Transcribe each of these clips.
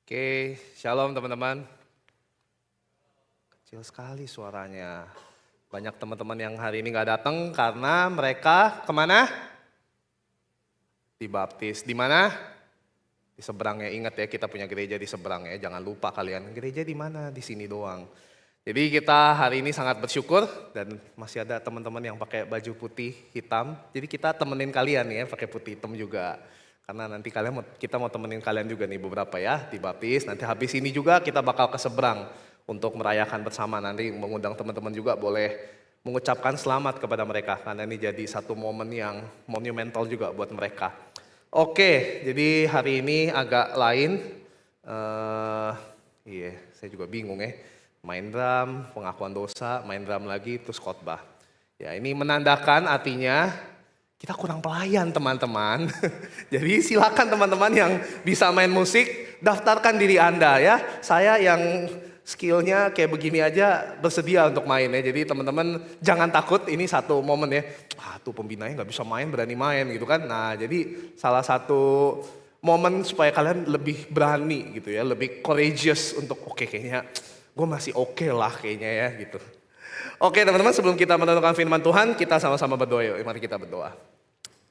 Oke, shalom teman-teman. Kecil sekali suaranya. Banyak teman-teman yang hari ini nggak datang karena mereka kemana? Dibaptis. Di mana? Di seberangnya. Ingat ya, kita punya gereja di seberang ya. Jangan lupa kalian. Gereja di mana? Di sini doang. Jadi kita hari ini sangat bersyukur dan masih ada teman-teman yang pakai baju putih hitam. Jadi kita temenin kalian ya, pakai putih hitam juga. Karena nanti kita mau temenin kalian juga nih beberapa ya, dibaptis. Nanti habis ini juga kita bakal ke seberang untuk merayakan bersama. Nanti mengundang teman-teman juga boleh mengucapkan selamat kepada mereka. Karena ini jadi satu momen yang monumental juga buat mereka. Oke, jadi hari ini agak lain. Iya, saya juga bingung ya. Main drum, pengakuan dosa, main drum lagi, terus khotbah. Ya, ini menandakan artinya kita kurang pelayan teman-teman. Jadi silakan teman-teman yang bisa main musik, daftarkan diri Anda ya. Saya yang skillnya kayak begini aja bersedia untuk main ya. Jadi teman-teman jangan takut, ini satu momen ya. Tuh pembinanya nggak bisa main, berani main gitu kan. Nah jadi salah satu momen supaya kalian lebih berani gitu ya. Lebih courageous untuk oke, kayaknya gue masih oke lah kayaknya ya gitu. Oke teman-teman, sebelum kita menentukan firman Tuhan, kita sama-sama berdoa yuk. Mari kita berdoa.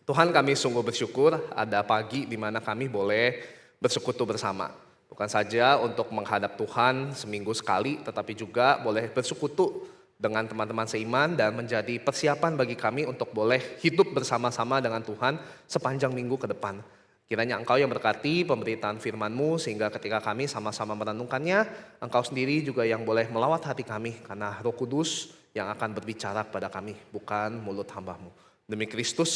Tuhan, kami sungguh bersyukur ada pagi di mana kami boleh bersekutu bersama. Bukan saja untuk menghadap Tuhan seminggu sekali, tetapi juga boleh bersekutu dengan teman-teman seiman dan menjadi persiapan bagi kami untuk boleh hidup bersama-sama dengan Tuhan sepanjang minggu ke depan. Kiranya Engkau yang berkati pemberitaan firman-Mu sehingga ketika kami sama-sama merenungkannya, Engkau sendiri juga yang boleh melawat hati kami karena Roh Kudus yang akan berbicara kepada kami, bukan mulut hamba-Mu. Demi Kristus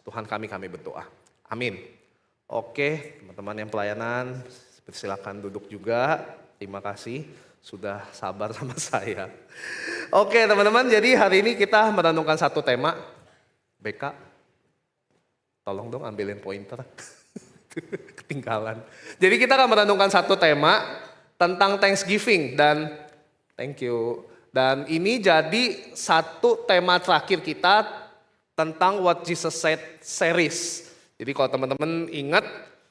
Tuhan kami berdoa. Amin. Oke, teman-teman yang pelayanan, silakan duduk juga. Terima kasih sudah sabar sama saya. Oke teman-teman, jadi hari ini kita merenungkan satu tema. BK, tolong dong ambilin pointer. Ketinggalan. Jadi kita akan merenungkan satu tema tentang Thanksgiving dan thank you. Dan ini jadi satu tema terakhir kita tentang What Jesus Said series. Jadi kalau teman-teman ingat,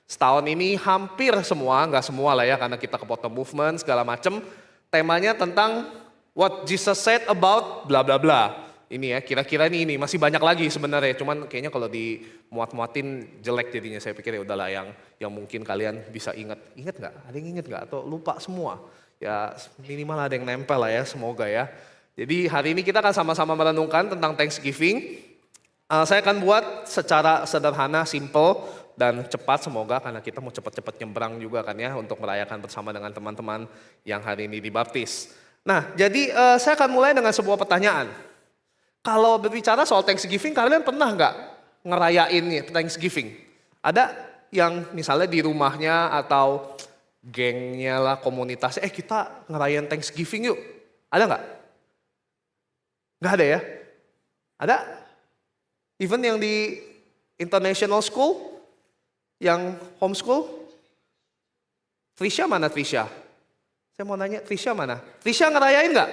setahun ini hampir semua, nggak semua lah ya karena kita kepotong movement segala macam. Temanya tentang What Jesus Said about bla bla bla. Ini ya, kira-kira ini masih banyak lagi sebenarnya. Cuman kayaknya kalau dimuat-muatin jelek jadinya, saya pikir ya udahlah yang mungkin kalian bisa ingat. Ingat nggak? Ada yang ingat nggak? Atau lupa semua? Ya minimal ada yang nempel lah ya, semoga ya. Jadi hari ini kita akan sama-sama merenungkan tentang Thanksgiving. Saya akan buat secara sederhana, simple dan cepat semoga karena kita mau cepat-cepat nyebrang juga kan ya untuk merayakan bersama dengan teman-teman yang hari ini dibaptis. Nah jadi saya akan mulai dengan sebuah pertanyaan. Kalau berbicara soal Thanksgiving, kalian pernah nggak ngerayain Thanksgiving? Ada yang misalnya di rumahnya atau gengnya lah, komunitasnya, kita ngerayain Thanksgiving yuk. Ada nggak? Nggak ada ya? Ada? Even yang di international school, yang homeschool, Trisha mana Trisha? Saya mau nanya Trisha mana? Trisha ngerayain nggak?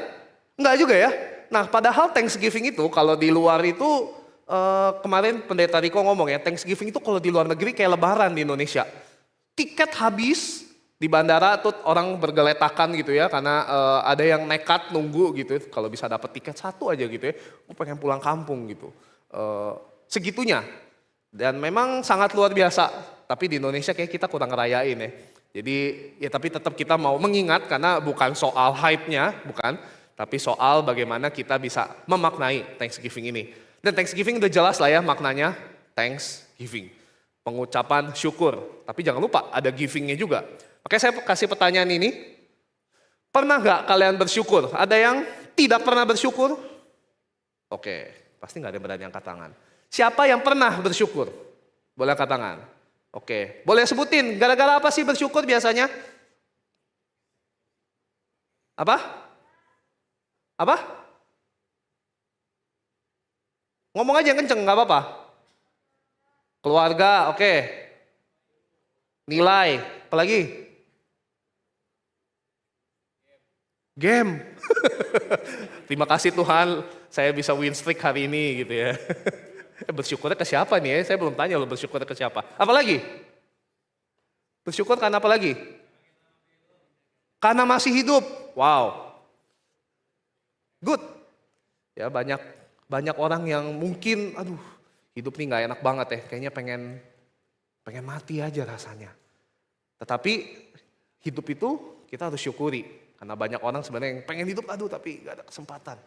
Nggak juga ya? Nah padahal Thanksgiving itu kalau di luar itu, kemarin pendeta Riko ngomong ya, Thanksgiving itu kalau di luar negeri kayak lebaran di Indonesia. Tiket habis di bandara tuh orang bergeletakan gitu ya, karena ada yang nekat nunggu gitu, kalau bisa dapat tiket satu aja gitu ya, gue pengen pulang kampung gitu. Segitunya dan memang sangat luar biasa, tapi di Indonesia kayak kita kurang ngerayain ya. Jadi ya tapi tetap kita mau mengingat karena bukan soal hype-nya, bukan, tapi soal bagaimana kita bisa memaknai Thanksgiving ini. Dan Thanksgiving udah jelas lah ya maknanya, Thanksgiving, pengucapan syukur. Tapi jangan lupa ada giving-nya juga. Makanya saya kasih pertanyaan ini, pernah nggak kalian bersyukur? Ada yang tidak pernah bersyukur? Oke. Pasti nggak ada yang berani angkat tangan. Siapa yang pernah bersyukur? Boleh angkat tangan. Oke, boleh sebutin gara-gara apa sih bersyukur biasanya? Apa? Apa? Ngomong aja yang kenceng, nggak apa-apa. Keluarga, oke. Nilai, apalagi? Game. Terima kasih Tuhan, saya bisa win streak hari ini gitu ya. Bersyukurnya ke siapa nih ya? Saya belum tanya loh bersyukurnya ke siapa. Apalagi? Bersyukur karena apa lagi? karena masih hidup. Wow. Good. Ya banyak orang yang mungkin hidup nih nggak enak banget ya. Kayaknya pengen mati aja rasanya. Tetapi hidup itu kita harus syukuri. Karena banyak orang sebenarnya yang pengen hidup tapi nggak ada kesempatan.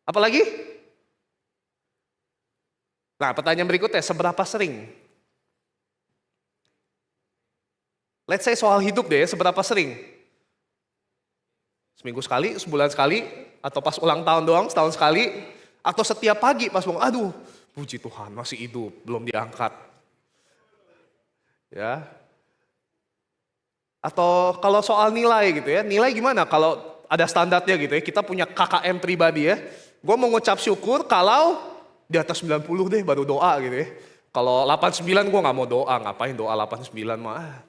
Apalagi? Nah, pertanyaan berikutnya, seberapa sering? Let's say soal hidup deh, seberapa sering? Seminggu sekali, sebulan sekali, atau pas ulang tahun doang, setahun sekali, atau setiap pagi pas bangun, puji Tuhan masih hidup, belum diangkat. Ya. Atau kalau soal nilai gitu ya, nilai gimana kalau ada standarnya gitu ya, kita punya KKM pribadi ya. Gue mau ngucap syukur kalau di atas 90 deh baru doa gitu ya. Kalau 89 gue gak mau doa, ngapain doa 89 mah.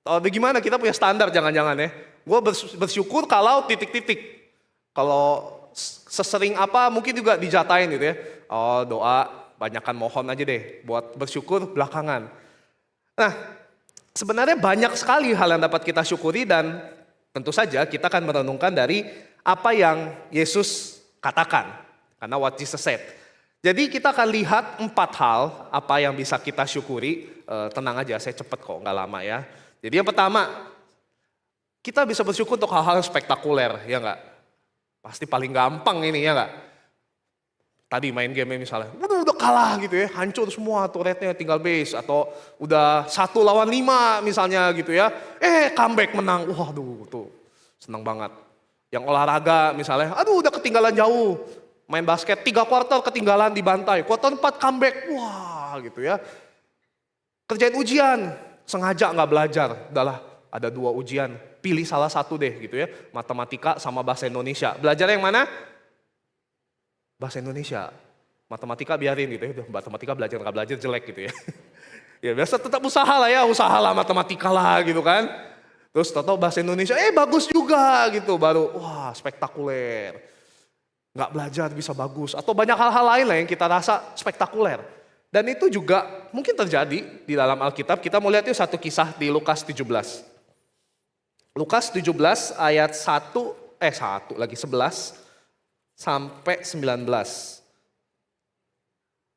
Atau gimana, kita punya standar jangan-jangan ya. Gue bersyukur kalau titik-titik. Kalau sesering apa mungkin juga dijatain gitu ya. Oh doa, banyakkan mohon aja deh buat bersyukur belakangan. Nah sebenarnya banyak sekali hal yang dapat kita syukuri dan tentu saja kita akan merenungkan dari apa yang Yesus katakan. Karena what Jesus said. Jadi kita akan lihat 4 hal apa yang bisa kita syukuri. Tenang aja, saya cepet kok, nggak lama ya. Jadi yang pertama, kita bisa bersyukur untuk hal-hal yang spektakuler, ya nggak? Pasti paling gampang ini, ya nggak? Tadi main game misalnya, udah kalah gitu ya, hancur semua turretnya tinggal base. Atau udah 1 lawan 5 misalnya gitu ya. Comeback menang, waduh tuh seneng banget. Yang olahraga misalnya, udah ketinggalan jauh. Main basket 3 kuartal ketinggalan dibantai, kuartal 4 comeback, wah gitu ya. Kerjain ujian, sengaja nggak belajar, udahlah ada 2 ujian, pilih salah satu deh gitu ya. Matematika sama bahasa Indonesia, belajar yang mana? Bahasa Indonesia, matematika biarin gitu ya, udah matematika belajar nggak belajar jelek gitu ya. Ya biasa tetap usahalah matematika lah gitu kan. Terus tahu bahasa Indonesia, bagus juga gitu, baru wah spektakuler. Nggak belajar bisa bagus, atau banyak hal-hal lain lah yang kita rasa spektakuler. Dan itu juga mungkin terjadi di dalam Alkitab. Kita mau lihat yuk satu kisah di Lukas 17. Lukas 17 ayat 11 sampai 19.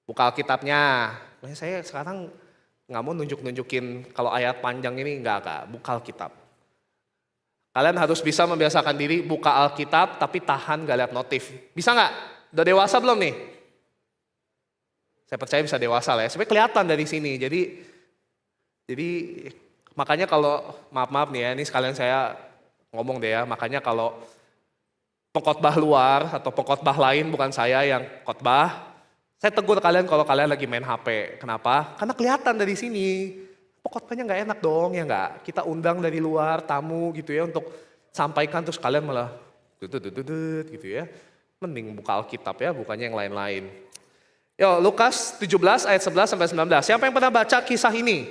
Buka Alkitabnya. Saya sekarang nggak mau nunjukin kalau ayat panjang ini enggak, buka Alkitab. Kalian harus bisa membiasakan diri buka Alkitab tapi tahan gak lihat notif. Bisa nggak? Udah dewasa belum nih? Saya percaya bisa dewasa lah ya. Sebenarnya kelihatan dari sini. Jadi makanya kalau maaf nih ya, ini sekalian saya ngomong deh ya. Makanya kalau pengkhotbah luar atau pengkhotbah lain bukan saya yang khotbah, saya tegur kalian kalau kalian lagi main HP. Kenapa? Karena kelihatan dari sini. Pokoknya nggak enak dong ya nggak. Kita undang dari luar tamu gitu ya untuk sampaikan terus kalian malah gitu ya. Mending buka Alkitab ya, bukannya yang lain-lain. Yo Lukas 17 ayat 11 sampai 19. Siapa yang pernah baca kisah ini?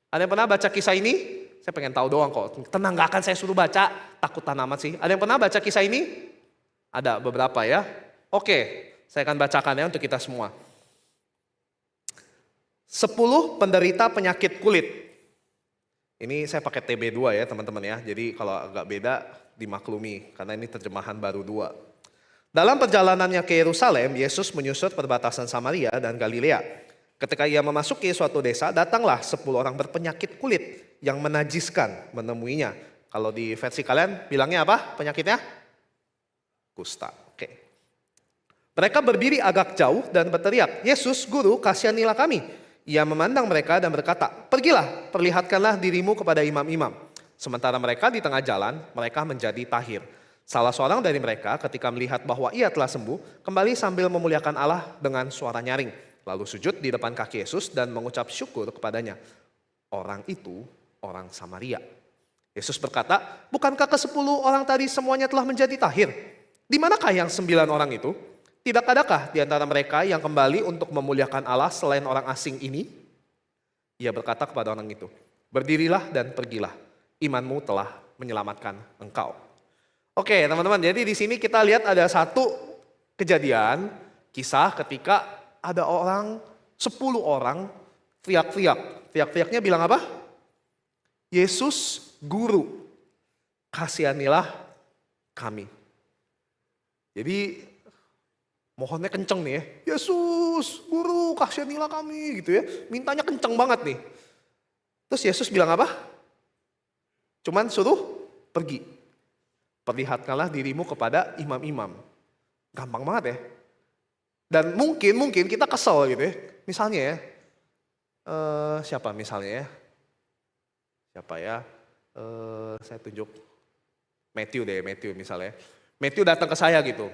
Ada yang pernah baca kisah ini? Saya pengen tahu doang kok. Tenang, gak akan saya suruh baca. Takut amat sih. Ada yang pernah baca kisah ini? Ada beberapa ya. Oke, saya akan bacakan ya untuk kita semua. 10 penderita penyakit kulit. Ini saya pakai TB2 ya teman-teman ya. Jadi kalau agak beda dimaklumi karena ini terjemahan baru 2. Dalam perjalanannya ke Yerusalem, Yesus menyusur perbatasan Samaria dan Galilea. Ketika ia memasuki suatu desa, datanglah 10 orang berpenyakit kulit yang menajiskan menemuinya. Kalau di versi kalian bilangnya apa penyakitnya? Kusta. Oke. Mereka berdiri agak jauh dan berteriak, "Yesus, Guru, kasihanilah kami." Ia memandang mereka dan berkata, "Pergilah, perlihatkanlah dirimu kepada imam-imam." Sementara mereka di tengah jalan, mereka menjadi tahir. Salah seorang dari mereka ketika melihat bahwa ia telah sembuh, kembali sambil memuliakan Allah dengan suara nyaring. Lalu sujud di depan kaki Yesus dan mengucap syukur kepadanya. Orang itu orang Samaria. Yesus berkata, "Bukankah ke-10 orang tadi semuanya telah menjadi tahir? Di manakah yang 9 orang itu? Tidak adakah di antara mereka yang kembali untuk memuliakan Allah selain orang asing ini?" Ia berkata kepada orang itu, "Berdirilah dan pergilah, imanmu telah menyelamatkan engkau." Oke teman-teman, jadi di sini kita lihat ada satu kejadian, kisah ketika ada 10 orang teriak-teriak. Teriak-teriaknya bilang apa? "Yesus, Guru, kasihanilah kami. Jadi mohonnya kenceng nih ya. Yesus, guru kasihanilah kami gitu ya. Mintanya kenceng banget nih. Terus Yesus bilang apa? Cuman suruh pergi. Perlihatkanlah dirimu kepada imam-imam. Gampang banget ya. Dan mungkin kita kesel gitu ya. Misalnya ya, siapa misalnya ya? Siapa ya? Saya tunjuk Matthew misalnya. Matthew datang ke saya gitu.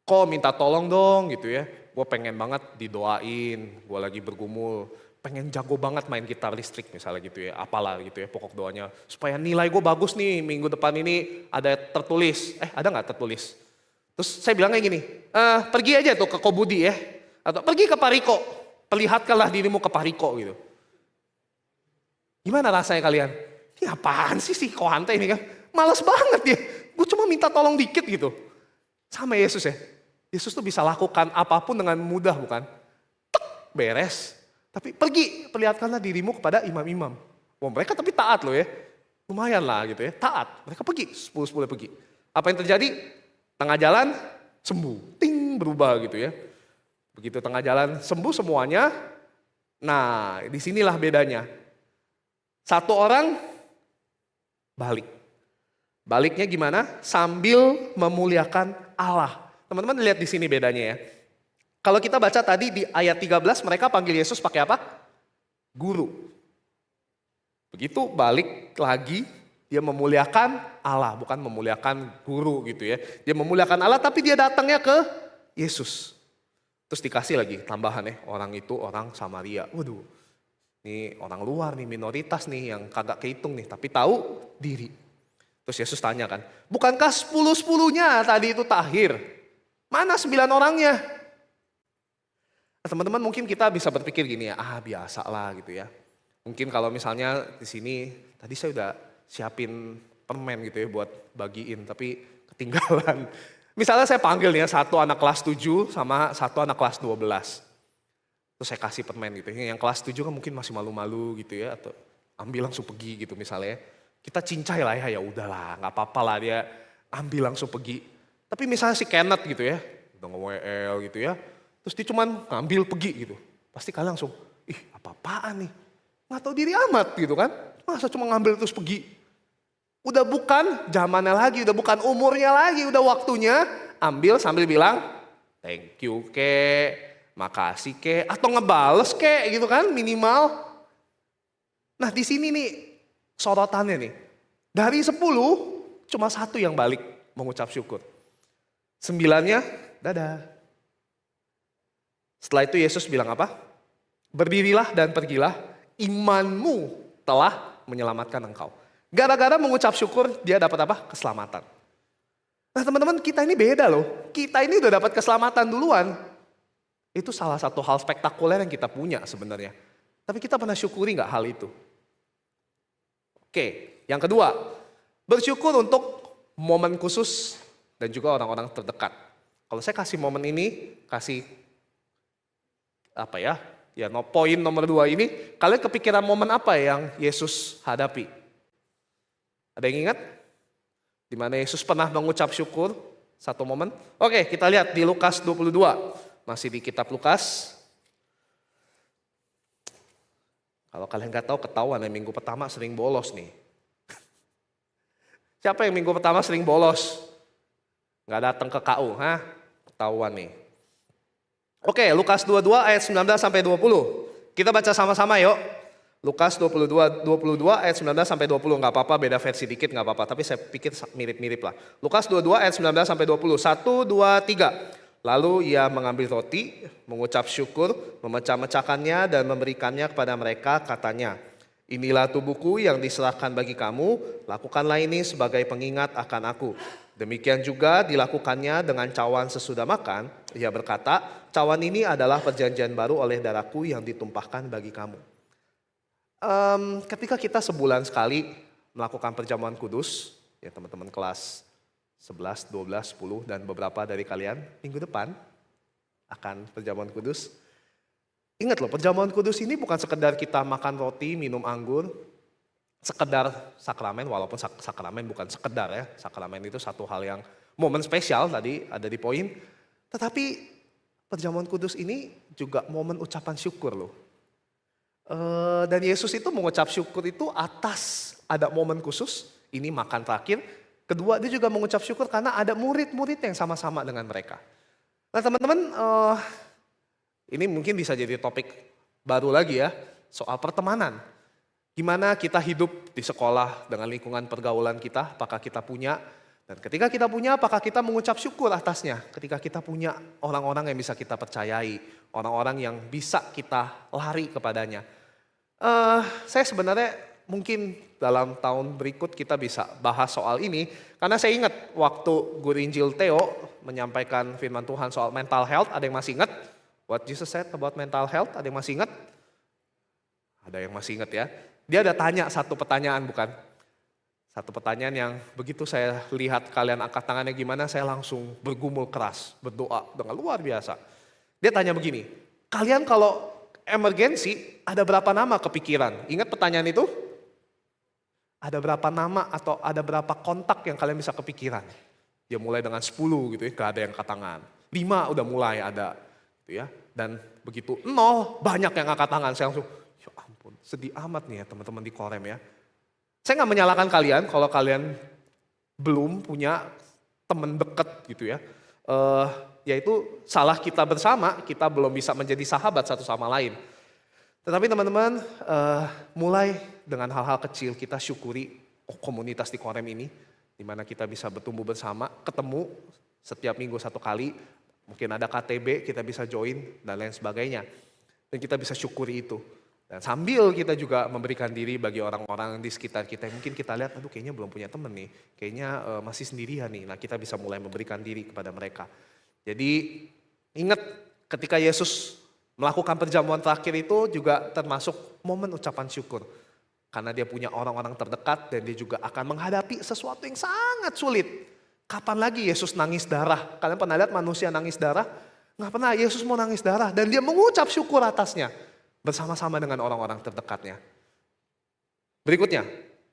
Kok minta tolong dong gitu ya. Gue pengen banget didoain, gue lagi bergumul. Pengen jago banget main gitar listrik misalnya gitu ya. Apalah gitu ya pokok doanya. Supaya nilai gue bagus nih minggu depan ini ada tertulis. Ada gak tertulis? Terus saya bilang kayak gini, pergi aja tuh ke Kobudi ya. Atau pergi ke Pariko, perlihatkanlah dirimu ke Pariko gitu. Gimana rasanya kalian? Ini apaan sih si Kohante ini kan? Males banget ya. Gue cuma minta tolong dikit gitu. Sama Yesus ya. Yesus tuh bisa lakukan apapun dengan mudah bukan? Tek, beres. Tapi pergi, perlihatkanlah dirimu kepada imam-imam. Wah mereka tapi taat loh ya. Lumayan lah gitu ya, taat. Mereka pergi, 10-10 pergi. Apa yang terjadi? Tengah jalan sembuh, ting berubah gitu ya. Begitu tengah jalan sembuh semuanya. Nah disinilah bedanya. Satu orang balik. Baliknya gimana? Sambil memuliakan Allah. Teman-teman lihat di sini bedanya ya. Kalau kita baca tadi di ayat 13 mereka panggil Yesus pakai apa? Guru. Begitu balik lagi dia memuliakan Allah, bukan memuliakan guru gitu ya. Dia memuliakan Allah tapi dia datangnya ke Yesus. Terus dikasih lagi tambahan ya, orang itu orang Samaria. Waduh, ini orang luar nih, minoritas nih yang kagak kehitung nih, tapi tahu diri. Terus Yesus tanya kan, bukankah 10-10-nya tadi itu takhir? Mana 9 orangnya? Nah, teman-teman mungkin kita bisa berpikir gini ya, biasa lah gitu ya. Mungkin kalau misalnya di sini, tadi saya udah siapin permen gitu ya buat bagiin, tapi ketinggalan. Misalnya saya panggil nih ya, satu anak kelas 7 sama satu anak kelas 12. Terus saya kasih permen gitu. Yang kelas 7 kan mungkin masih malu-malu gitu ya, atau ambil langsung pergi gitu misalnya. Kita cincai lah ya udahlah nggak apa-apa lah dia ambil langsung pergi. Tapi misalnya si Kenneth gitu ya, udah nge-WL gitu ya. Terus dia cuman ngambil pergi gitu. Pasti kalian langsung, apa-apaan nih. Nggak tahu diri amat gitu kan. Masa cuma ngambil terus pergi. Udah bukan zamannya lagi, udah bukan umurnya lagi, udah waktunya. Ambil sambil bilang, thank you ke, makasih ke, atau ngebales ke gitu kan minimal. Nah di sini nih sorotannya nih. Dari 10, cuma 1 yang balik mengucap syukur. 9-nya, dadah. Setelah itu Yesus bilang apa? Berdirilah dan pergilah, imanmu telah menyelamatkan engkau. Gara-gara mengucap syukur, dia dapat apa? Keselamatan. Nah teman-teman, kita ini beda loh. Kita ini udah dapat keselamatan duluan. Itu salah satu hal spektakuler yang kita punya sebenarnya. Tapi kita pernah syukuri nggak hal itu? Oke, yang kedua, bersyukur untuk momen khusus dan juga orang-orang terdekat. Kalau saya kasih momen ini, kasih apa ya? Ya, poin nomor 2 ini, kalian kepikiran momen apa yang Yesus hadapi? Ada yang ingat? Di mana Yesus pernah mengucap syukur satu momen? Oke, kita lihat di Lukas 22. Masih di kitab Lukas. Kalau kalian nggak tahu ketahuan ya minggu pertama sering bolos nih. Siapa yang minggu pertama sering bolos? Nggak datang ke KU, ketahuan nih. Oke, Lukas 22 ayat 19 sampai 20. Kita baca sama-sama yuk. Lukas 22 ayat 19 sampai 20. Nggak apa-apa, beda versi dikit nggak apa-apa. Tapi saya pikir mirip-mirip lah. Lukas 22 ayat 19 sampai 20. 1, 2, 3. Lalu ia mengambil roti, mengucap syukur, memecah-mecahkannya dan memberikannya kepada mereka, katanya, inilah tubuhku yang diserahkan bagi kamu, lakukanlah ini sebagai pengingat akan aku. Demikian juga dilakukannya dengan cawan sesudah makan. Ia berkata, cawan ini adalah perjanjian baru oleh darahku yang ditumpahkan bagi kamu. Ketika kita sebulan sekali melakukan perjamuan kudus, ya teman-teman kelas 11, 12, 10 dan beberapa dari kalian minggu depan akan perjamuan kudus. Ingat loh, perjamuan kudus ini bukan sekedar kita makan roti, minum anggur. sekedar sakramen, walaupun sakramen bukan sekedar ya. Sakramen itu satu hal yang momen spesial tadi ada di poin. Tetapi perjamuan kudus ini juga momen ucapan syukur loh. Dan Yesus itu mengucap syukur itu atas ada momen khusus, ini makan terakhir. Kedua dia juga mengucap syukur karena ada murid-murid yang sama-sama dengan mereka. Nah teman-teman, ini mungkin bisa jadi topik baru lagi ya, soal pertemanan. Gimana kita hidup di sekolah dengan lingkungan pergaulan kita, apakah kita punya. Dan ketika kita punya, apakah kita mengucap syukur atasnya. Ketika kita punya orang-orang yang bisa kita percayai, orang-orang yang bisa kita lari kepadanya. Saya sebenarnya mungkin dalam tahun berikut kita bisa bahas soal ini. Karena saya ingat waktu Guru Injil Theo menyampaikan firman Tuhan soal mental health, ada yang masih ingat? What Jesus said about mental health, ada yang masih ingat? Ada yang masih ingat ya. Dia ada tanya satu pertanyaan bukan? Satu pertanyaan yang begitu saya lihat kalian angkat tangannya gimana, saya langsung bergumul keras, berdoa dengan luar biasa. Dia tanya begini, kalian kalau emergensi ada berapa nama kepikiran? Ingat pertanyaan itu? Ada berapa nama atau ada berapa kontak yang kalian bisa kepikiran? Dia mulai dengan 10 gitu ya, gak ada yang angkat tangan. 5 udah mulai ada gitu ya. Dan begitu 0 banyak yang angkat tangan, saya langsung ya ampun, sedih amat nih ya teman-teman di Korem ya. Saya gak menyalahkan kalian kalau kalian belum punya teman dekat gitu ya. Yaitu salah kita bersama, kita belum bisa menjadi sahabat satu sama lain. Tetapi teman-teman, mulai dengan hal-hal kecil kita syukuri komunitas di Korem ini. Di mana kita bisa bertumbuh bersama, ketemu setiap minggu satu kali. Mungkin ada KTB, kita bisa join dan lain sebagainya. Dan kita bisa syukuri itu. Dan sambil kita juga memberikan diri bagi orang-orang di sekitar kita. Mungkin kita lihat, aduh kayaknya belum punya teman nih. Kayaknya masih sendirian nih. Nah kita bisa mulai memberikan diri kepada mereka. Jadi ingat ketika Yesus melakukan perjamuan terakhir itu juga termasuk momen ucapan syukur. Karena dia punya orang-orang terdekat dan dia juga akan menghadapi sesuatu yang sangat sulit. Kapan lagi Yesus nangis darah? Kalian pernah lihat manusia nangis darah? Nggak pernah, Yesus mau nangis darah dan dia mengucap syukur atasnya. Bersama-sama dengan orang-orang terdekatnya. Berikutnya,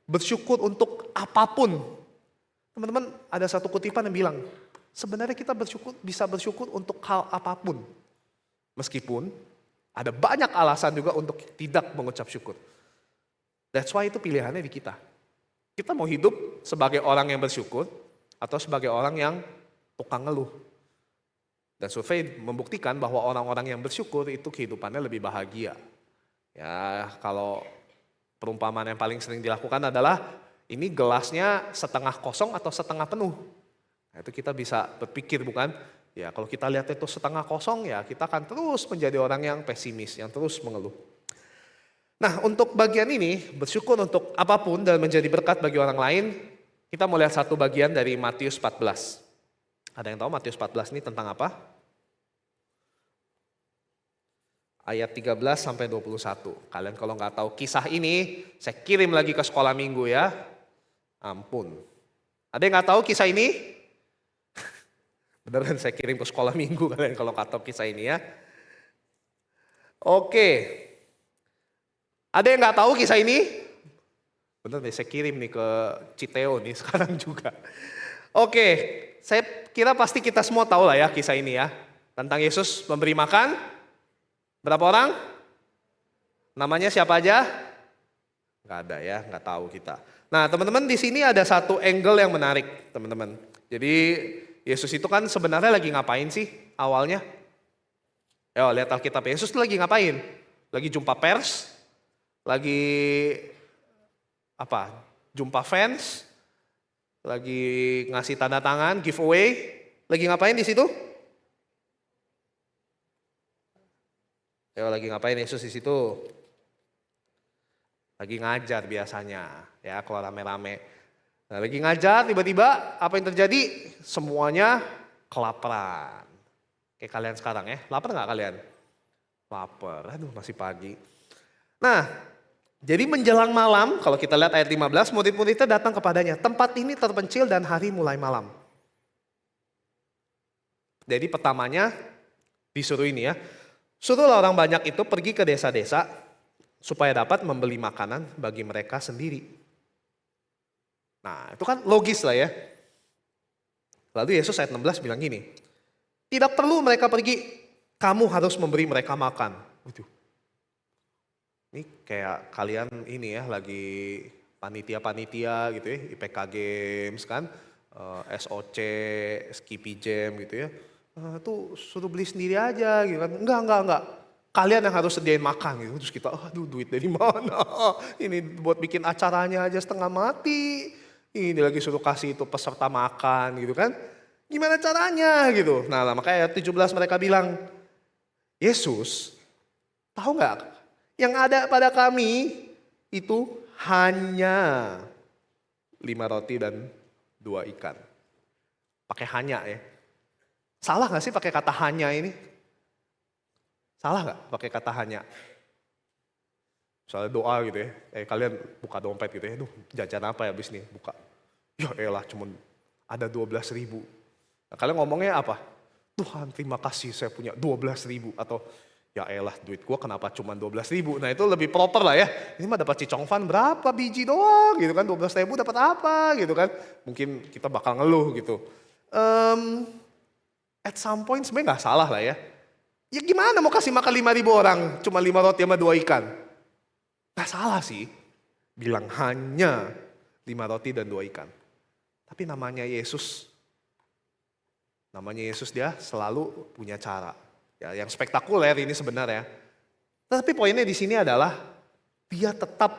bersyukur untuk apapun. Teman-teman, ada satu kutipan yang bilang, sebenarnya kita bisa bersyukur untuk hal apapun. Meskipun ada banyak alasan juga untuk tidak mengucap syukur. That's why itu pilihannya di kita. Kita mau hidup sebagai orang yang bersyukur atau sebagai orang yang tukang ngeluh. Dan survei membuktikan bahwa orang-orang yang bersyukur itu kehidupannya lebih bahagia. Ya, kalau perumpamaan yang paling sering dilakukan adalah ini gelasnya setengah kosong atau setengah penuh. Nah, itu kita bisa berpikir bukan? Ya, kalau kita lihat itu setengah kosong ya kita akan terus menjadi orang yang pesimis, yang terus mengeluh. Nah, untuk bagian ini bersyukur untuk apapun dan menjadi berkat bagi orang lain, kita mau lihat satu bagian dari Matius 14. Ada yang tahu Matius 14 ini tentang apa? Ayat 13 sampai 21. Kalian kalau nggak tahu kisah ini, saya kirim lagi ke sekolah minggu ya. Ampun. Ada yang nggak tahu kisah ini? Beneran saya kirim ke sekolah minggu kalian kalau nggak tahu kisah ini ya. Oke. Ada yang nggak tahu kisah ini? Bener nih, saya kirim nih ke Citeo nih sekarang juga. Oke, saya kira pasti kita semua tahu lah ya kisah ini ya. Tentang Yesus memberi makan. Berapa orang? Namanya siapa aja? Nggak ada ya, nggak tahu kita. Nah teman-teman di sini ada satu angle yang menarik teman-teman. Jadi Yesus itu kan sebenarnya lagi ngapain sih awalnya? Ya lihat Alkitab, Yesus itu lagi ngapain? Lagi jumpa pers? Lagi apa? Jumpa fans? Lagi ngasih tanda tangan, giveaway? Lagi ngapain di situ? Ya lagi ngapain Yesus di situ? Lagi ngajar biasanya, ya kalau rame-rame. Nah, lagi ngajar tiba-tiba apa yang terjadi? Semuanya kelaparan. Kayak kalian sekarang ya, lapar nggak kalian? Lapar, aduh masih pagi. Nah, jadi menjelang malam, kalau kita lihat ayat 15, murid-muridnya datang kepadanya. Tempat ini terpencil dan hari mulai malam. Jadi pertamanya disuruh ini ya. Suruhlah orang banyak itu pergi ke desa-desa supaya dapat membeli makanan bagi mereka sendiri. Nah itu kan logis lah ya. Lalu Yesus ayat 16 bilang gini, tidak perlu mereka pergi, kamu harus memberi mereka makan. Waduh. Ini kayak kalian ini ya lagi panitia-panitia gitu ya, IPK Games kan, SOC, Skippy Jam gitu ya. Tuh suruh beli sendiri aja gitu kan. Enggak. Kalian yang harus sediain makan gitu. Terus kita, aduh duit dari mana? Ini buat bikin acaranya aja setengah mati. Ini lagi suruh kasih itu peserta makan gitu kan. Gimana caranya gitu. Nah makanya ayat 17 mereka bilang, Yesus tahu nggak? Yang ada pada kami itu hanya 5 roti dan 2 ikan. Pakai hanya ya. Salah gak sih pakai kata hanya ini? Salah gak pakai kata hanya? Misalnya doa gitu ya. Kalian buka dompet gitu ya. Duh jajan apa ya abis nih buka. Ya elah cuman ada 12.000. Nah, kalian ngomongnya apa? Tuhan terima kasih saya punya 12.000. Atau ya elah duit gua kenapa cuma 12.000. Nah itu lebih proper lah ya. Ini mah dapat cicongfan berapa biji doang gitu kan. 12.000 dapat apa gitu kan. Mungkin kita bakal ngeluh gitu. At some point sebenarnya gak salah lah ya. Ya gimana mau kasih makan 5.000 orang. Cuma 5 roti sama 2 ikan. Gak salah sih. Bilang hanya 5 roti dan 2 ikan. Tapi namanya Yesus. Namanya Yesus dia selalu punya cara. Ya, yang spektakuler ini sebenarnya. Tapi poinnya di sini adalah dia tetap,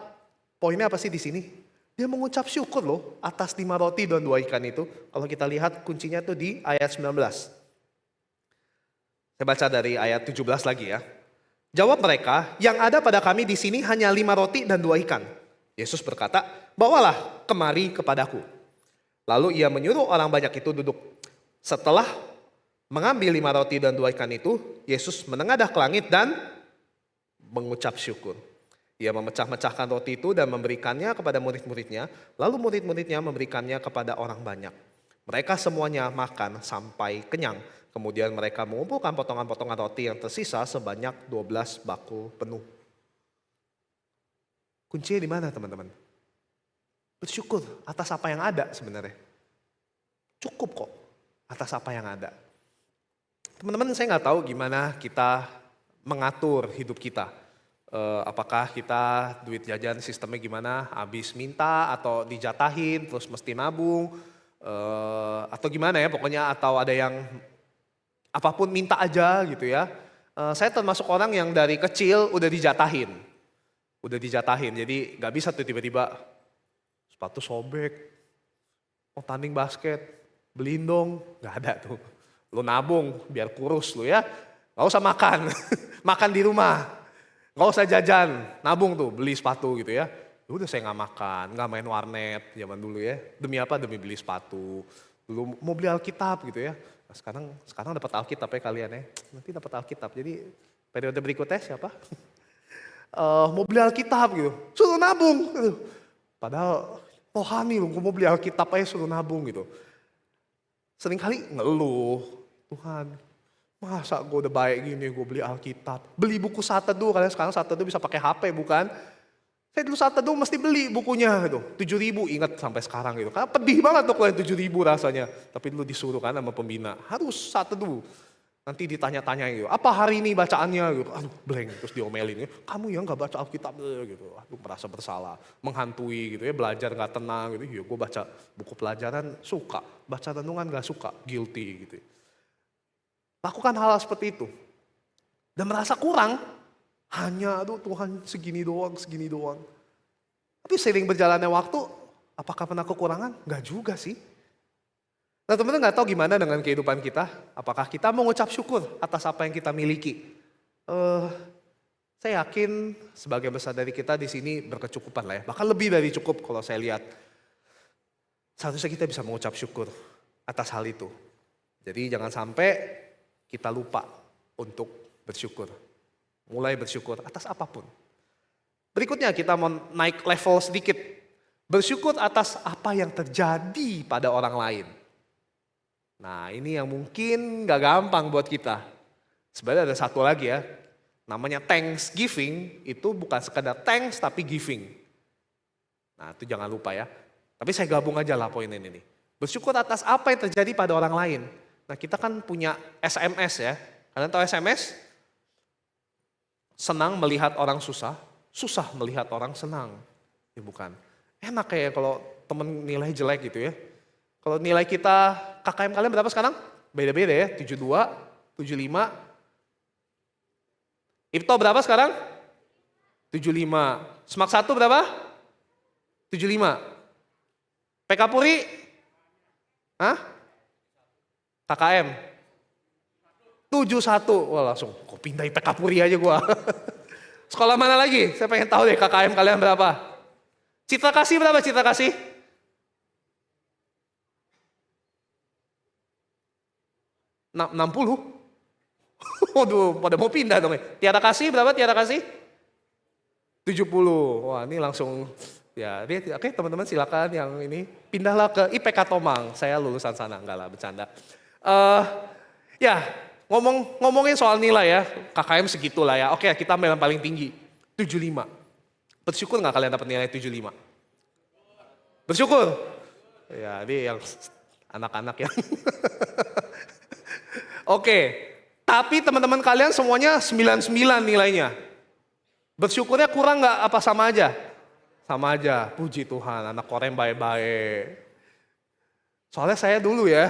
poinnya apa sih di sini? Dia mengucap syukur loh atas 5 roti dan 2 ikan itu. Kalau kita lihat kuncinya tuh di ayat 19. Saya baca dari ayat 17 lagi ya. Jawab mereka, yang ada pada kami di sini hanya 5 roti dan 2 ikan. Yesus berkata, bawalah kemari kepadaku. Lalu ia menyuruh orang banyak itu duduk. Setelah mengambil 5 roti dan 2 ikan itu, Yesus menengadah ke langit dan mengucap syukur. Ia memecah-mecahkan roti itu dan memberikannya kepada murid-muridnya, lalu murid-muridnya memberikannya kepada orang banyak. Mereka semuanya makan sampai kenyang. Kemudian mereka mengumpulkan potongan-potongan roti yang tersisa sebanyak 12 bakul penuh. Kuncinya di mana teman-teman? Bersyukur atas apa yang ada sebenarnya. Cukup kok atas apa yang ada. Teman-teman saya nggak tahu gimana kita mengatur hidup kita. Apakah kita duit jajan sistemnya gimana? Habis minta atau dijatahin terus mesti nabung. Atau gimana ya pokoknya atau ada yang apapun minta aja gitu ya. Saya termasuk orang yang dari kecil udah dijatahin. Jadi gak bisa tuh tiba-tiba sepatu sobek, mau tanding basket, beliin dong. Gak ada tuh. Lu nabung biar kurus lu ya. Gak usah makan, makan di rumah. Gak usah jajan, nabung tuh beli sepatu gitu ya. Udah saya gak makan, gak main warnet zaman dulu ya. Demi apa? Demi beli sepatu. Dulu mau beli Alkitab gitu ya. Nah, sekarang dapat Alkitab ya kalian ya. Nanti dapat Alkitab. Jadi periode berikutnya siapa? Mau beli Alkitab gitu. Suruh nabung. Gitu. Padahal rohani lu mau beli Alkitab aja suruh nabung gitu. Seringkali ngeluh. Tuhan masa gue udah baik gini gue beli Alkitab. Beli buku saat teduh. Kalian sekarang saat teduh bisa pakai HP bukan? Saya dulu saat teduh mesti beli bukunya gitu. 7.000 ingat sampai sekarang gitu. Karena pedih banget tuh kalau 7.000 rasanya. Tapi dulu disuruh kan sama pembina. Harus saat teduh. Nanti ditanya-tanya gitu. Apa hari ini bacaannya gitu. Aduh blank terus diomelin. Kamu yang gak baca Alkitab gitu. Aduh merasa bersalah. Menghantui gitu ya. Belajar gak tenang gitu. Ya gue baca buku pelajaran suka. Baca renungan gak suka. Guilty gitu. Lakukan hal seperti itu. Dan merasa kurang. Hanya aduh Tuhan segini doang. Tapi seiring berjalannya waktu, apakah pernah kekurangan? Enggak juga sih. Nah teman-teman gak tahu gimana dengan kehidupan kita. Apakah kita mengucap syukur atas apa yang kita miliki? Saya yakin sebagian besar dari kita di sini berkecukupan lah ya. Bahkan lebih dari cukup kalau saya lihat. Seharusnya kita bisa mengucap syukur atas hal itu. Jadi jangan sampai kita lupa untuk bersyukur. Mulai bersyukur atas apapun. Berikutnya kita mau naik level sedikit. Bersyukur atas apa yang terjadi pada orang lain. Nah ini yang mungkin gak gampang buat kita. Sebenarnya ada satu lagi ya. Namanya Thanksgiving itu bukan sekedar thanks tapi giving. Nah itu jangan lupa ya. Tapi saya gabung aja lah poin ini nih. Bersyukur atas apa yang terjadi pada orang lain. Nah kita kan punya SMS ya. Kalian tahu SMS? Senang melihat orang susah, susah melihat orang senang. Ya bukan. Enak kayak kalau temen nilai jelek gitu ya. Kalau nilai kita, KKM kalian berapa sekarang? Beda-beda ya, 72, 75. IPTO berapa sekarang? 75. Semak 1 berapa? 75. PK Puri? Hah? KKM? 71. Wah langsung, kok pindahin PK Puri aja gua. Sekolah mana lagi? Saya pengen tahu deh KKM kalian berapa. Citra Kasih berapa Citra Kasih? 60? Waduh, pada mau pindah dong ya. Tiara Kasih berapa Tiara Kasih? 70. Wah ini langsung, ya oke teman-teman silakan yang ini. Pindahlah ke IPK Tomang, saya lulusan sana, enggak lah bercanda. Ya ngomongin soal nilai ya, KKM segitulah ya. Oke kita ambil yang paling tinggi, 75. Bersyukur nggak kalian dapat nilai 75? Bersyukur? Ya ini yang anak-anak yang. Oke, tapi teman-teman kalian semuanya 99 nilainya. Bersyukurnya kurang nggak apa sama aja? Sama aja, puji Tuhan anak korem baik-baik. Soalnya saya dulu ya,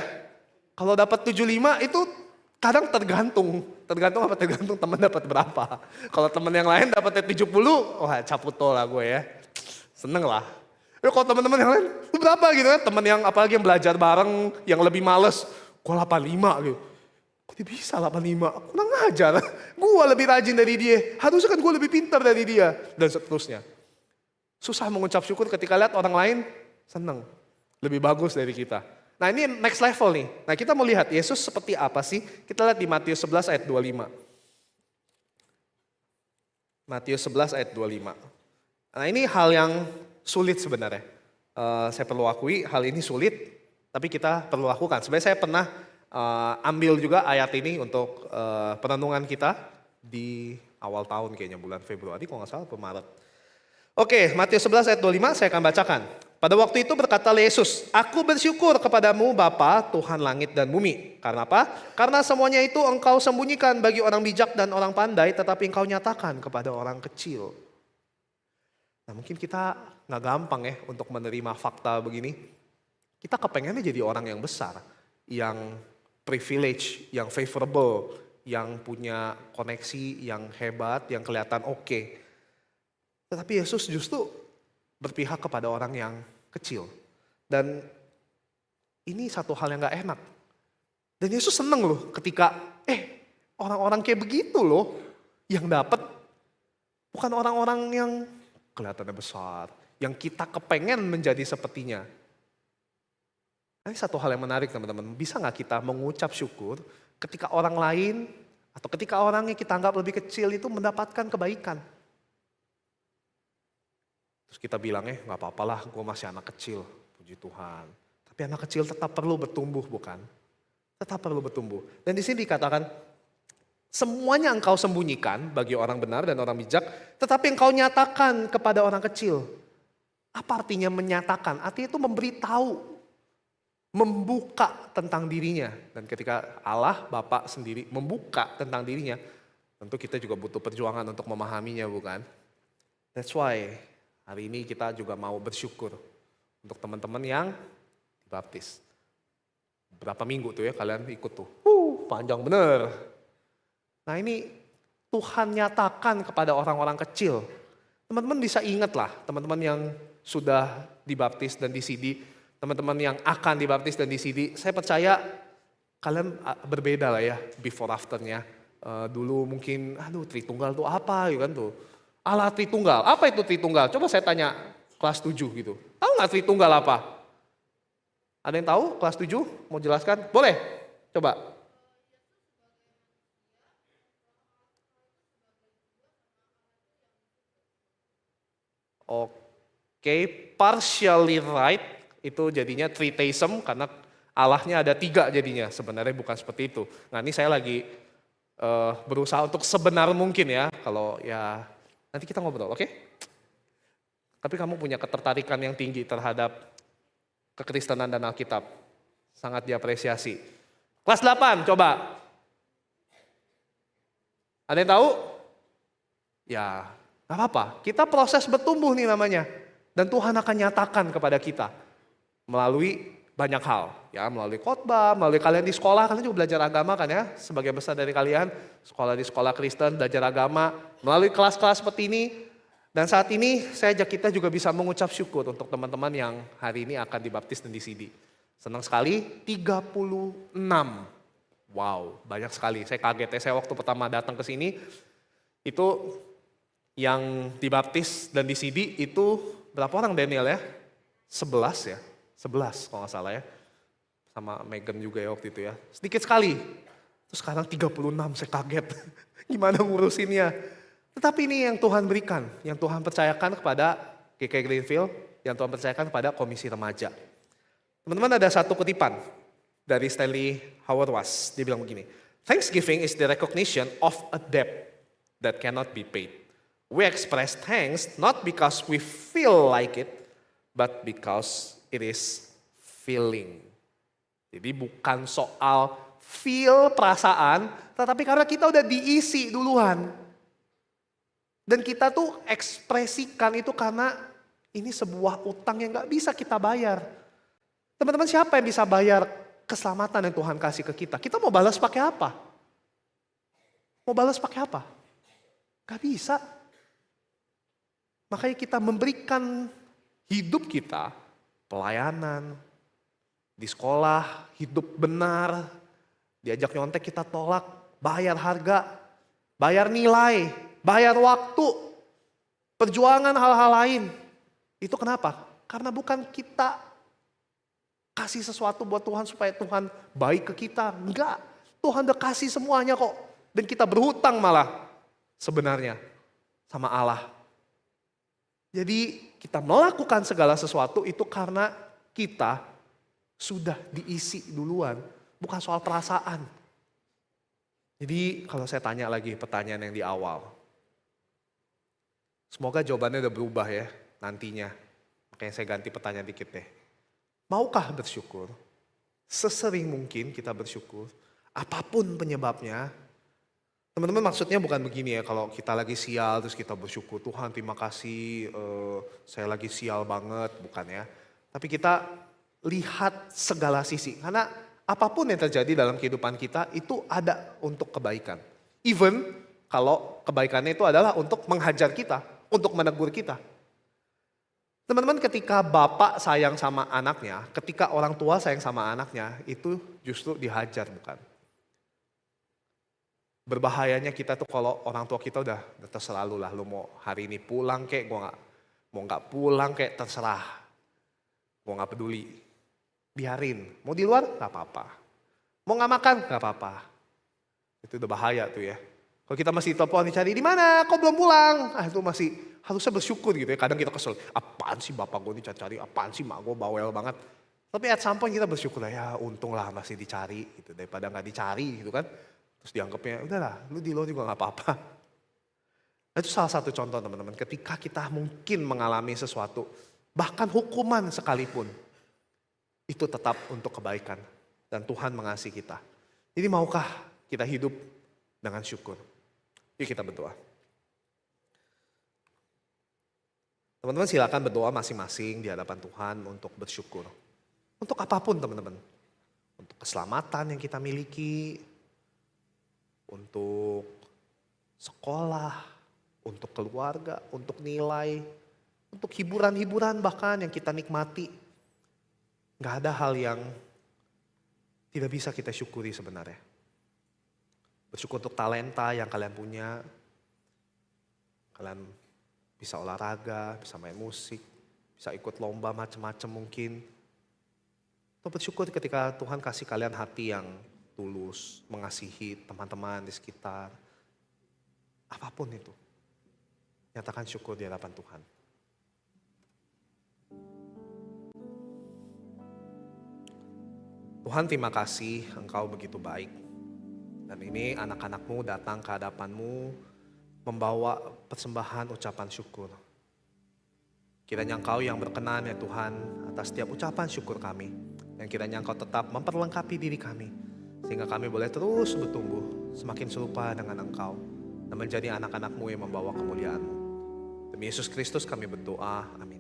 kalau dapat 75 itu kadang tergantung teman dapat berapa. Kalau teman yang lain dapatnya 70, wah caputo lah gue ya. Seneng lah. Kalau teman-teman yang lain, lu berapa gitu kan? Teman yang apalagi yang belajar bareng, yang lebih males, gue 85 gitu. Kok dia bisa 85? Kurang ajar. Gue lebih rajin dari dia. Harusnya kan gue lebih pintar dari dia. Dan seterusnya. Susah mengucap syukur ketika lihat orang lain seneng. Lebih bagus dari kita. Nah ini next level nih. Nah kita mau lihat Yesus seperti apa sih? Kita lihat di Matius 11 ayat 25. Matius 11 ayat 25. Nah ini hal yang sulit sebenarnya. Saya perlu akui hal ini sulit, tapi kita perlu lakukan. Sebenarnya saya pernah ambil juga ayat ini untuk perenungan kita di awal tahun kayaknya bulan Februari kalau nggak salah atau Maret. Oke, Matius 11 ayat 25 saya akan bacakan. Pada waktu itu berkata Yesus, aku bersyukur kepadamu Bapa, Tuhan langit dan bumi. Karena apa? Karena semuanya itu engkau sembunyikan bagi orang bijak dan orang pandai, tetapi engkau nyatakan kepada orang kecil. Nah mungkin kita nggak gampang ya untuk menerima fakta begini. Kita kepengennya jadi orang yang besar, yang privilege, yang favorable, yang punya koneksi, yang hebat, yang kelihatan oke. Tetapi Yesus justru berpihak kepada orang yang kecil. Dan ini satu hal yang gak enak. Dan Yesus seneng loh ketika orang-orang kayak begitu loh yang dapat. Bukan orang-orang yang kelihatannya besar, yang kita kepengen menjadi sepertinya. Ini satu hal yang menarik teman-teman. Bisa gak kita mengucap syukur ketika orang lain atau ketika orang yang kita anggap lebih kecil itu mendapatkan kebaikan. Terus kita bilangnya gak apa-apalah gue masih anak kecil, puji Tuhan. Tapi anak kecil tetap perlu bertumbuh bukan? Tetap perlu bertumbuh. Dan di sini dikatakan semuanya engkau sembunyikan bagi orang benar dan orang bijak, tetapi engkau nyatakan kepada orang kecil. Apa artinya menyatakan? Artinya itu memberitahu, membuka tentang dirinya. Dan ketika Allah, Bapa sendiri membuka tentang dirinya, tentu kita juga butuh perjuangan untuk memahaminya bukan? That's why hari ini kita juga mau bersyukur untuk teman-teman yang dibaptis. Berapa minggu tuh ya kalian ikut tuh? Panjang bener. Nah ini Tuhan nyatakan kepada orang-orang kecil. Teman-teman bisa ingat lah, teman-teman yang sudah dibaptis dan disidi, teman-teman yang akan dibaptis dan disidi. Saya percaya kalian berbeda lah ya before afternya. Dulu mungkin Tritunggal tuh apa gitu kan tuh. Allah Tritunggal, apa itu Tritunggal? Coba saya tanya kelas 7 gitu. Tahu nggak Tritunggal apa? Ada yang tahu kelas 7? Mau jelaskan? Boleh, coba. Oke, partially right itu jadinya tritheism karena Allahnya ada 3 jadinya. Sebenarnya bukan seperti itu. Nah ini saya lagi berusaha untuk sebenar mungkin ya. Kalau ya nanti kita ngobrol, oke? Tapi kamu punya ketertarikan yang tinggi terhadap kekristenan dan Alkitab. Sangat diapresiasi. Kelas 8, coba. Ada yang tahu? Ya, gak apa-apa. Kita proses bertumbuh nih namanya. Dan Tuhan akan nyatakan kepada kita melalui banyak hal. Ya, melalui khotbah, melalui kalian di sekolah, kalian juga belajar agama kan ya. Sebagian besar dari kalian, sekolah di sekolah Kristen, belajar agama. Melalui kelas-kelas seperti ini. Dan saat ini saya ajak kita juga bisa mengucap syukur untuk teman-teman yang hari ini akan dibaptis dan disidi. Senang sekali, 36. Wow, banyak sekali. Saya kaget ya, saya waktu pertama datang ke sini, itu yang dibaptis dan disidi itu berapa orang Daniel ya? 11 ya, 11 kalau nggak salah ya. Sama Megan juga ya waktu itu ya. Sedikit sekali. Terus sekarang 36, saya kaget. Gimana ngurusinnya? Tetapi ini yang Tuhan berikan, yang Tuhan percayakan kepada GK Greenfield, yang Tuhan percayakan kepada Komisi Remaja. Teman-teman, ada satu kutipan dari Stanley Howard Wass. Dia bilang begini, Thanksgiving is the recognition of a debt that cannot be paid. We express thanks not because we feel like it, but because it is feeling. Jadi bukan soal feel perasaan, tetapi karena kita udah diisi duluan. Dan kita tuh ekspresikan itu karena ini sebuah utang yang gak bisa kita bayar. Teman-teman, siapa yang bisa bayar keselamatan yang Tuhan kasih ke kita? Kita mau balas pakai apa? Mau balas pakai apa? Gak bisa. Makanya kita memberikan hidup kita, pelayanan, di sekolah, hidup benar, diajak nyontek kita tolak, bayar harga, bayar nilai, bayar waktu, perjuangan hal-hal lain. Itu kenapa? Karena bukan kita kasih sesuatu buat Tuhan supaya Tuhan baik ke kita. Enggak, Tuhan udah kasih semuanya kok. Dan kita berhutang malah sebenarnya sama Allah. Jadi kita melakukan segala sesuatu itu karena kita sudah diisi duluan. Bukan soal perasaan. Jadi kalau saya tanya lagi pertanyaan yang di awal. Semoga jawabannya udah berubah ya nantinya. Makanya saya ganti pertanyaan dikit deh. Maukah bersyukur? Sesering mungkin kita bersyukur. Apapun penyebabnya. Teman-teman, maksudnya bukan begini ya. Kalau kita lagi sial terus kita bersyukur. Tuhan terima kasih saya lagi sial banget. Bukan ya. Tapi kita lihat segala sisi. Karena apapun yang terjadi dalam kehidupan kita itu ada untuk kebaikan. Even kalau kebaikannya itu adalah untuk menghajar kita. Untuk menegur kita. Teman-teman, ketika bapak sayang sama anaknya, ketika orang tua sayang sama anaknya, itu justru dihajar bukan. Berbahayanya kita tuh kalau orang tua kita udah terserah lu lah, lu mau hari ini pulang kek, mau nggak pulang kek, terserah. Gua nggak peduli, biarin. Mau di luar nggak apa-apa, mau nggak makan nggak apa-apa. Itu udah bahaya tuh ya. Kalau kita masih telepon dicari di mana, kok belum pulang? Itu masih harusnya bersyukur gitu ya. Kadang kita kesel, apaan sih bapak gue dicari, apaan sih mak gue bawel banget. Tapi at some point kita bersyukur lah, ya untung lah masih dicari gitu. Daripada gak dicari gitu kan. Terus dianggapnya, udahlah lu di luar juga gak apa-apa. Itu salah satu contoh teman-teman. Ketika kita mungkin mengalami sesuatu, bahkan hukuman sekalipun. Itu tetap untuk kebaikan. Dan Tuhan mengasihi kita. Jadi maukah kita hidup dengan syukur? Yuk kita berdoa. Teman-teman silakan berdoa masing-masing di hadapan Tuhan untuk bersyukur. Untuk apapun teman-teman. Untuk keselamatan yang kita miliki. Untuk sekolah. Untuk keluarga. Untuk nilai. Untuk hiburan-hiburan bahkan yang kita nikmati. Gak ada hal yang tidak bisa kita syukuri sebenarnya. Bersyukur untuk talenta yang kalian punya. Kalian bisa olahraga, bisa main musik, bisa ikut lomba macam-macam mungkin. Atau bersyukur ketika Tuhan kasih kalian hati yang tulus, mengasihi teman-teman di sekitar. Apapun itu. Nyatakan syukur di hadapan Tuhan. Tuhan, terima kasih Engkau begitu baik. Dan ini anak-anakmu datang ke hadapanmu membawa persembahan ucapan syukur. Kiranya Engkau yang berkenan ya Tuhan atas setiap ucapan syukur kami. Yang kiranya Engkau tetap memperlengkapi diri kami, sehingga kami boleh terus bertumbuh, semakin serupa dengan Engkau, dan menjadi anak-anak-Mu yang membawa kemuliaan-Mu. Demi Yesus Kristus kami berdoa, amin.